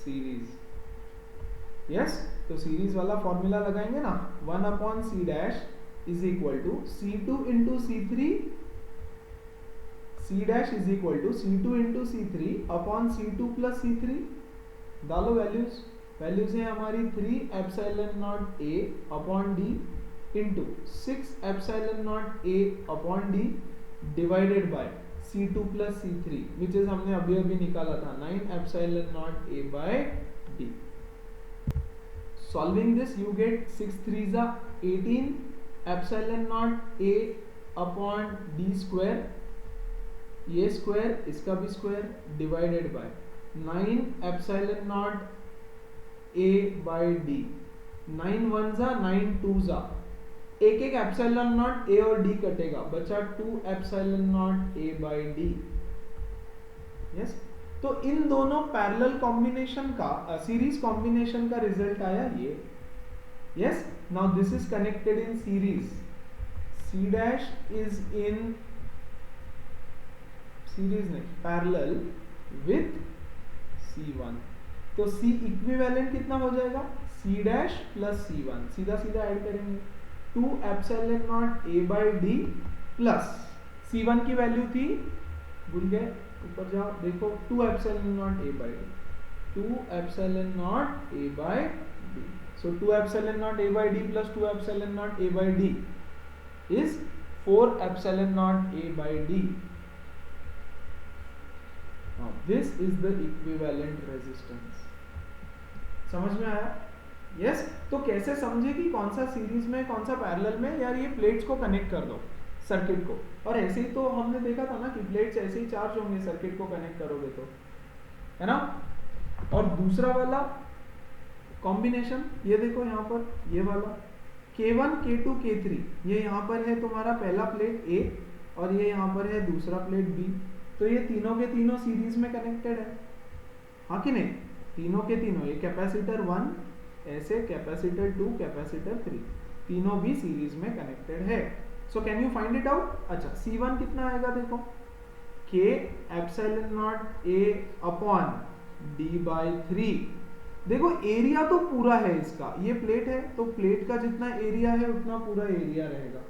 A: series. Yes, तो सीरीज वाला फॉर्मूला लगाएंगे ना, 1 upon C dash is equal to C2 into C3, C dash is equal to C2 into C3 upon C2 plus C3। डालो values है हमारी 3 epsilon naught A upon D into 6 epsilon naught A upon D divided by C2 plus C3 which is हमने अभी अभी निकाला था 9 epsilon naught A by D। Solving this you get 6 3s 18 epsilon naught A upon D square, ये square इसका भी square divided by 9 epsilon naught A by D। 9 1s 9 2s, एक एक एप्सिलॉन नॉट A और D कटेगा, बचा 2 epsilon naught A by D। Yes, तो इन दोनों पैरेलल कॉम्बिनेशन का, सीरीज कॉम्बिनेशन का रिजल्ट आया ये। Yes, now this is connected in series, C dash is in series नहीं, पैरेलल विथ C1। तो C इक्विवेलेंट कितना हो जाएगा, C डैश प्लस C1, सीधा सीधा ऐड करेंगे 2 epsilon naught A by D plus C1 की वैल्यू थी, भूल गए, ऊपर जाओ देखो 2 epsilon naught A by D, 2 epsilon naught A by D. So 2 epsilon naught A by D plus 2 epsilon naught A by D is 4 epsilon naught A by D. Now this is the equivalent resistance. समझ में आया? Yes? तो कैसे समझे कि कौन सा series में कौन सा पैरेलल में, यार ये प्लेट्स को कनेक्ट कर दो सर्किट को, और ऐसे ही तो हमने देखा था ना कि प्लेट्स ऐसे ही चार्ज होंगे सर्किट को कनेक्ट करोगे तो, है ना। और दूसरा वाला कॉम्बिनेशन ये देखो यहाँ पर, ये वाला K1 K2 K3, ये यहाँ पर है तुम्हारा पहला प्लेट A और ये यहाँ पर है दूसरा प्लेट B, तो ये तीनों के तीनों सीरीज में कनेक्टेड है, हाँ कि नहीं, तीनों के तीनों, ये कैपेसिटर 1 ऐसे, कैपेसिटर 2, कैपेसिटर 3, तीनों भी सीरीज में कनेक्टेड है। So can you find it out. अच्छा C1 कितना आएगा देखो, K epsilon naught A upon D by 3। देखो एरिया तो पूरा है इसका, ये प्लेट है तो प्लेट का जितना एरिया है उतना पूरा एरिया रहेगा,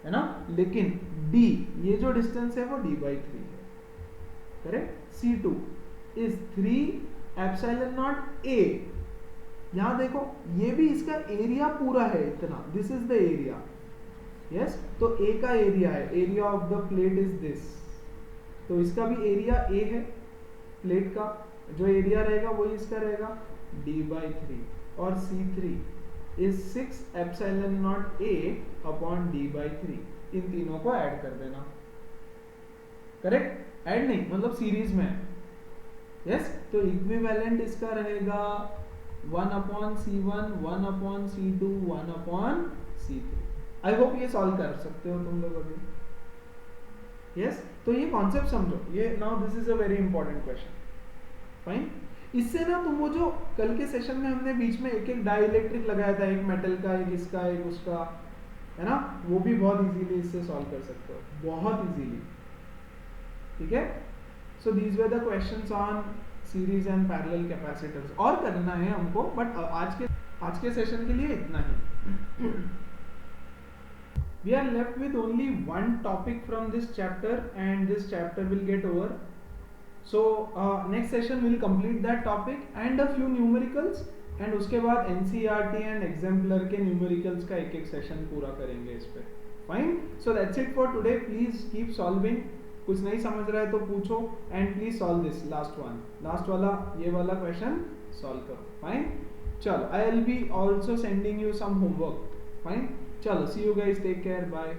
A: है ना, लेकिन D ये जो डिस्टेंस है वो D बाई 3 है, correct. C2 is 3 epsilon naught A, यहां देखो ये भी इसका एरिया पूरा है इतना, this is the area, yes, तो A का एरिया है, area of the plate is this, तो इसका भी एरिया A है, प्लेट का जो एरिया रहेगा वही इसका रहेगा D बाई 3, और C3 is 6 epsilon naught A upon D by 3, इन तीनों को ऐड कर देना, करेक्ट, ऐड नहीं मतलब सीरीज में है, यस। तो इक्विवेलेंट इसका रहेगा 1 upon C1, 1 upon C2, 1 upon C3। I hope ये सॉल्व कर सकते हो तुम लोग अभी, यस। तो ये कॉन्सेप्ट समझो, ये now this is a very important question, fine. इससे ना तुम वो जो कल के सेशन में हमने बीच में एक एक डाइलेक्ट्रिक लगाया था, एक मेटल का, एक इसका, एक उसका, है ना, वो भी बहुत इजीली इससे सॉल्व कर सकते हो, बहुत इजीली, ठीक है। So these were the questions on series and parallel capacitors, और करना है हमको, बट आज के सेशन के लिए इतना ही। We are left with only one topic from this chapter and this chapter will get over. So next session will complete that topic and a few numericals, and उसके बाद NCERT and exemplar के numericals का एक एक session पूरा करेंगे इस पे, fine. So that's it for today. Please keep solving. कुछ नहीं समझ रहा है तो पूछो, and please solve this last one, last वाला ये वाला question solve करो, fine. चलो I will be also sending you some homework, fine. चलो see you guys, take care, bye.